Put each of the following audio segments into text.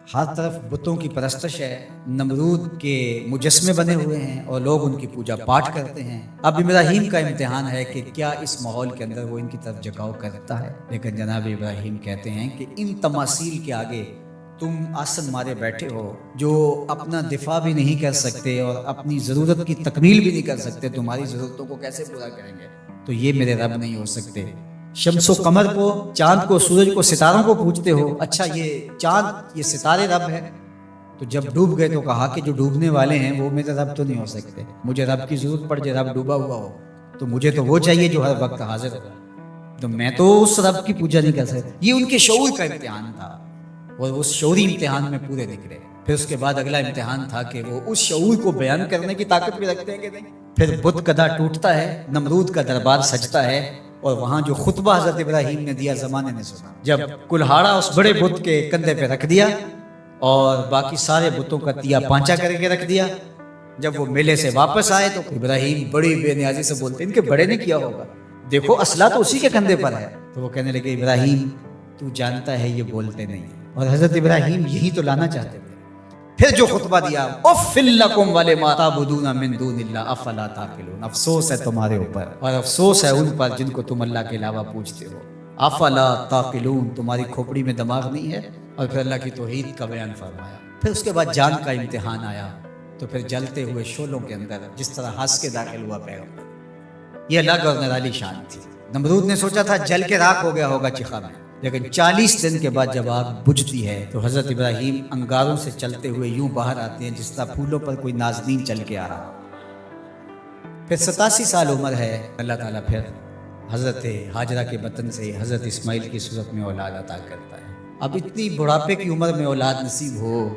ہر طرف بتوں کی پرستش ہے، نمرود کے مجسمے بنے ہوئے ہیں اور لوگ ان کی پوجا پاٹ کرتے ہیں۔ اب ابراہیم کا امتحان ہے کہ کیا اس ماحول کے اندر وہ ان کی طرف جھکاؤ کرتا ہے، لیکن جناب ابراہیم کہتے ہیں کہ ان تماثیل کے آگے تم آسن مارے بیٹھے ہو، جو اپنا دفاع بھی نہیں کر سکتے اور اپنی ضرورت کی تکمیل بھی نہیں کر سکتے، تمہاری ضرورتوں کو کیسے پورا کریں گے؟ تو یہ میرے رب نہیں ہو سکتے۔ شمس و قمر کو، چاند کو، سورج کو، ستاروں کو پوجتے ہو، اچھا یہ چاند، یہ ستارے رب ہے؟ تو جب ڈوب گئے تو کہا کہ جو ڈوبنے والے ہیں وہ میرے رب تو نہیں ہو سکتے، مجھے رب کی ضرورت پڑ جائے، رب ڈوبا ہوا ہو تو مجھے تو وہ چاہیے جو ہر وقت حاضر ہو، تو میں تو اس رب کی پوجا نہیں کر سکتا۔ یہ ان کے شعور کا امتحان تھا اور اس شعوری امتحان میں پورے نکلے۔ پھر اس کے بعد اگلا امتحان تھا کہ وہ اس شعور کو بیان کرنے کی طاقت بھی رکھتے ہیں کہ نہیں۔ پھر بت گدھا ٹوٹتا ہے، نمرود کا دربار سجتا ہے، اور وہاں جو خطبہ حضرت ابراہیم نے دیا زمانے نے سنا، جب کلہاڑا اس بڑے بت کے کندھے پہ رکھ دیا اور باقی سارے بتوں کا تیا پانچا کر کے رکھ دیا، جب وہ میلے سے واپس آئے تو ابراہیم بڑی بے نیازی سے بولتے ان کے بڑے نے کیا ہوگا، دیکھو اسلحہ تو اسی کے کندھے پر ہے۔ تو وہ کہنے لگے ابراہیم تو جانتا ہے یہ بولتے نہیں، اور حضرت ابراہیم یہی تو لانا چاہتے تھے۔ پھر جو خطبہ دیا، اف لکم ولما تعبدون من دون اللہ افلا تعقلون، افسوس ہے تمہارے اوپر اور افسوس ہے ان پر جن کو تم اللہ کے علاوہ پوجتے ہو، افلا تعقلون، تمہاری کھوپڑی میں دماغ نہیں ہے۔ اور پھر اللہ کی توحید کا بیان فرمایا۔ پھر اس کے بعد جان کا امتحان آیا، تو پھر جلتے ہوئے شعلوں کے اندر جس طرح ہنس کے داخل ہوا پیغمبر، یہ الگ اور نرالی شان تھی۔ نمرود نے سوچا تھا جل کے راکھ ہو گیا ہوگا چخا میں، لیکن 40 دن کے بعد جب آگ بجھتی ہے تو حضرت ابراہیم انگاروں سے چلتے ہوئے یوں باہر آتے ہیں جس طرح پھولوں پر کوئی نازنین چل کے آ رہا۔ پھر 87 سال عمر ہے، اللہ تعالیٰ پھر حضرت ہاجرہ کے بطن سے حضرت اسماعیل کی صورت میں اولاد عطا کرتا ہے۔ اب اتنی بڑھاپے کی عمر میں اولاد نصیب ہو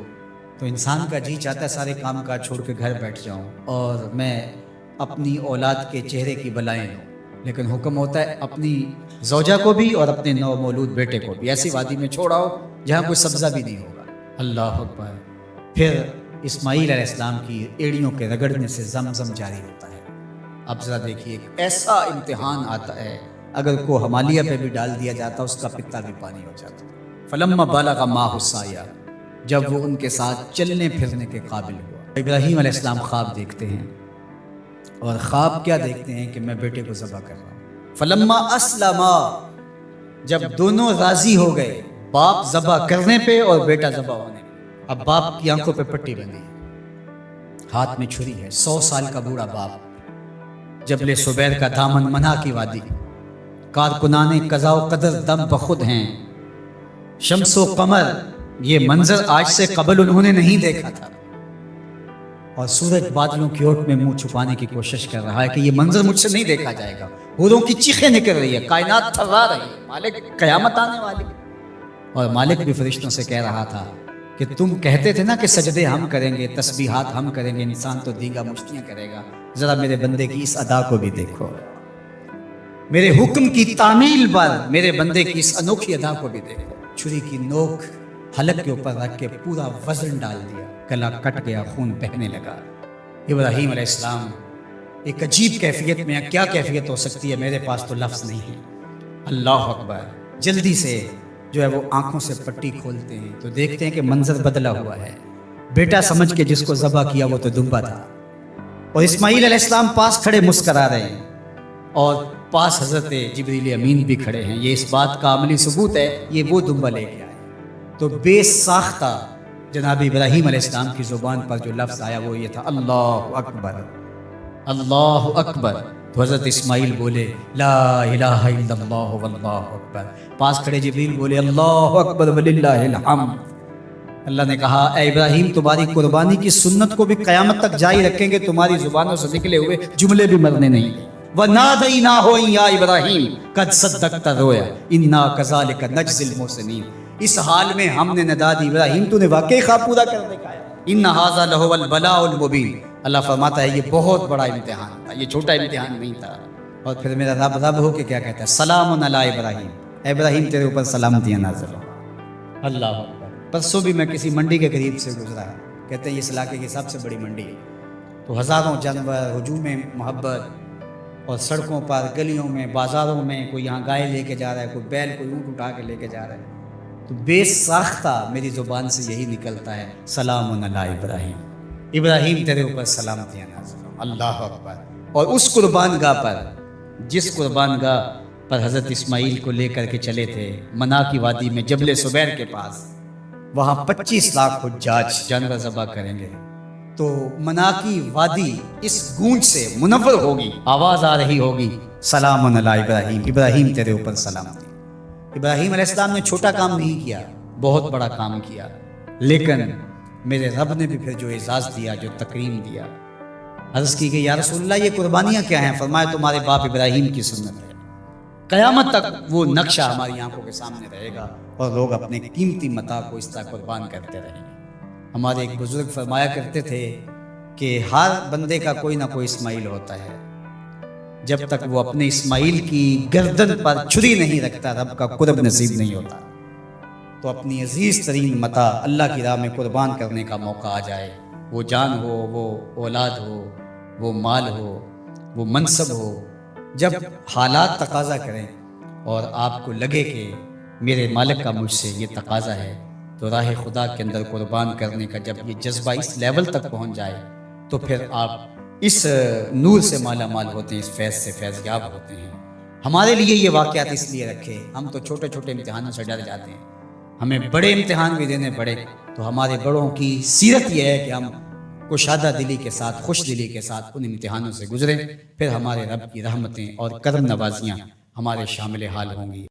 تو انسان کا جی چاہتا ہے سارے کام کاج چھوڑ کے گھر بیٹھ جاؤں اور میں اپنی اولاد کے چہرے کی بلائیں لوں، لیکن حکم ہوتا ہے اپنی زوجہ کو بھی اور اپنے نو مولود بیٹے کو بھی ایسی وادی میں چھوڑاؤ جہاں کوئی سبزہ بھی نہیں ہوگا۔ اللہ اکبر۔ پھر اسماعیل علیہ السلام کی ایڑیوں کے رگڑنے سے زمزم جاری ہوتا ہے۔ اب ذرا دیکھیے ایسا امتحان آتا ہے، اگر کو ہمالیہ پہ بھی ڈال دیا جاتا اس کا پتا بھی پانی ہو جاتا۔ فلما بلغ معہ السعی، جب وہ ان کے ساتھ چلنے پھرنے کے قابل ہوا۔ ابراہیم علیہ السلام خواب دیکھتے ہیں، اور خواب کیا دیکھتے ہیں کہ میں بیٹے کو ذبح کر رہا ہوں۔ فلما اسلما، جب دونوں راضی ہو گئے، باپ ذبح کرنے پہ اور بیٹا ذبح ہونے پہ۔ اب باپ کی آنکھوں پہ پٹی بندھی ہے، ہاتھ میں چھری ہے، 100 سال کا بوڑھا باپ، جبل صبیر کا دامن منع کی وادی، کارکنان قضا و قدر دم بخود ہیں، شمس و قمر، یہ منظر آج سے قبل انہوں نے نہیں دیکھا تھا، اور سورج بادلوں کی اوٹ میں منہ چھپانے کی کوشش کر رہا ہے کہ یہ منظر مجھ سے نہیں دیکھا جائے گا، حوروں کی چیخیں نکل رہی ہے، کائنات تھرا رہی ہے، مالک قیامت آنے والی۔ اور مالک بھی فرشتوں سے کہہ رہا تھا کہ تم کہتے تھے نا کہ سجدے ہم کریں گے، تسبیحات ہم کریں گے، انسان تو دیگا مشتیاں کرے گا، ذرا میرے بندے کی اس ادا کو بھی دیکھو، میرے حکم کی تعمیل پر میرے بندے کی اس انوکھی ادا کو بھی دیکھو۔ چھری کی نوک حلق کے اوپر رکھ کے پورا وزن ڈال دیا، گلا کٹ گیا، خون بہنے لگا۔ ابراہیم علیہ السلام ایک عجیب کیفیت میں، کیا کیفیت ہو سکتی ہے، میرے پاس تو لفظ نہیں ہے۔ اللہ اکبر۔ جلدی سے جو ہے وہ آنکھوں سے پٹی کھولتے ہیں تو دیکھتے ہیں کہ منظر بدلا ہوا ہے، بیٹا سمجھ کے جس کو ذبح کیا وہ تو دمبا تھا، اور اسماعیل علیہ السلام پاس کھڑے مسکرا رہے ہیں، اور پاس حضرت جبریل امین بھی کھڑے ہیں۔ یہ اس بات کا عملی ثبوت ہے یہ وہ دمبا لے کے آئے۔ تو بے ساختہ جناب ابراہیم علیہ السلام کی زبان پر جو لفظ آیا وہ یہ تھا، اللہ اکبر، اللہ اکبر۔ تو حضرت اسماعیل بولے لا الہ الا اللہ واللہ اکبر، پاس کھڑے جبریل بولے اللہ اکبر وللہ الحمد۔ اللہ نے کہا اے ابراہیم تمہاری قربانی کی سنت کو بھی قیامت تک جاری رکھیں گے، تمہاری زبانوں سے نکلے ہوئے جملے بھی مرنے نہیں۔ وَنَادَيْنَاهُ يَا إِبْرَاهِيمُ قَدْ صَدَّقْتَ الرُّؤْيَا إِنَّا كَذَلِكَ نَجْزِي الْمُحْسِنِينَ، اس حال میں ہم نے ندا دی ابراہیم تو نے واقعی خواب پورا کر دکھایا۔ ان ھذا لہو البلاء المبین، اللہ فرماتا ہے یہ بہت بڑا امتحان تھا، یہ چھوٹا امتحان نہیں تھا۔ اور پھر میرا رب رب ہو کے کیا کہتا ہے، سلام علی ابراہیم، اے ابراہیم تیرے اوپر سلامتیاں نازل ہو۔ اللہ اکبر۔ پرسوں بھی میں کسی منڈی کے قریب سے گزرا، کہتے ہیں اس علاقے کی سب سے بڑی منڈی ہے، تو ہزاروں جانور، ہجوم محبت، اور سڑکوں پر، گلیوں میں، بازاروں میں، کوئی یہاں گائے لے کے جا رہا ہے، کوئی بیل، کوئی اونٹ اٹھا کے لے کے جا رہا ہے۔ تو بے ساختہ میری زبان سے یہی نکلتا ہے سلام علی ابراہیم، ابراہیم تیرے اوپر سلامتیاں نازل ہوں۔ اللہ اکبر۔ اور اس قربان گاہ پر، جس قربان گاہ پر حضرت اسماعیل کو لے کر کے چلے تھے، منا کی وادی میں جبل سبیر کے پاس، وہاں 25 لاکھ حجاج جانور ذبح کریں گے، تو منا کی وادی اس گونج سے منور ہوگی، آواز آ رہی ہوگی سلام علی ابراہیم، ابراہیم تیرے اوپر سلامتی۔ ابراہیم علیہ السلام نے چھوٹا کام نہیں کیا، بہت بڑا کام کیا، لیکن میرے رب نے بھی پھر جو اعزاز دیا، جو تکریم دیا، عرض کی کہ یا رسول اللہ یہ قربانیاں کیا ہیں؟ فرمایا تمہارے باپ ابراہیم کی سنت ہے، قیامت تک وہ نقشہ ہماری آنکھوں کے سامنے رہے گا اور لوگ اپنے قیمتی متاع کو اس طرح قربان کرتے رہیں گے۔ ہمارے ایک بزرگ فرمایا کرتے تھے کہ ہر بندے کا کوئی نہ کوئی اسماعیل ہوتا ہے، جب تک وہ اپنے اسماعیل کی گردن پر چھری نہیں رکھتا رب کا قرب نصیب نہیں ہوتا۔ تو اپنی عزیز ترین متاع اللہ کی راہ میں قربان کرنے کا موقع آ جائے، وہ جان ہو، وہ اولاد ہو، وہ مال ہو، وہ منصب ہو، جب حالات تقاضا کریں اور آپ کو لگے کہ میرے مالک کا مجھ سے یہ تقاضا ہے، تو راہ خدا کے اندر قربان کرنے کا جب یہ جذبہ اس لیول تک پہنچ جائے تو پھر آپ اس نور سے مالا مال ہوتے ہیں، اس فیض سے فیض یاب ہوتے ہیں۔ ہمارے لیے یہ واقعات اس لیے رکھے، ہم تو چھوٹے چھوٹے امتحانوں سے ڈر جاتے ہیں، ہمیں بڑے امتحان بھی دینے پڑے تو ہمارے بڑوں کی سیرت یہ ہے کہ ہم کشادہ دلی کے ساتھ، خوش دلی کے ساتھ ان امتحانوں سے گزریں، پھر ہمارے رب کی رحمتیں اور کرم نوازیاں ہمارے شامل حال ہوں گی۔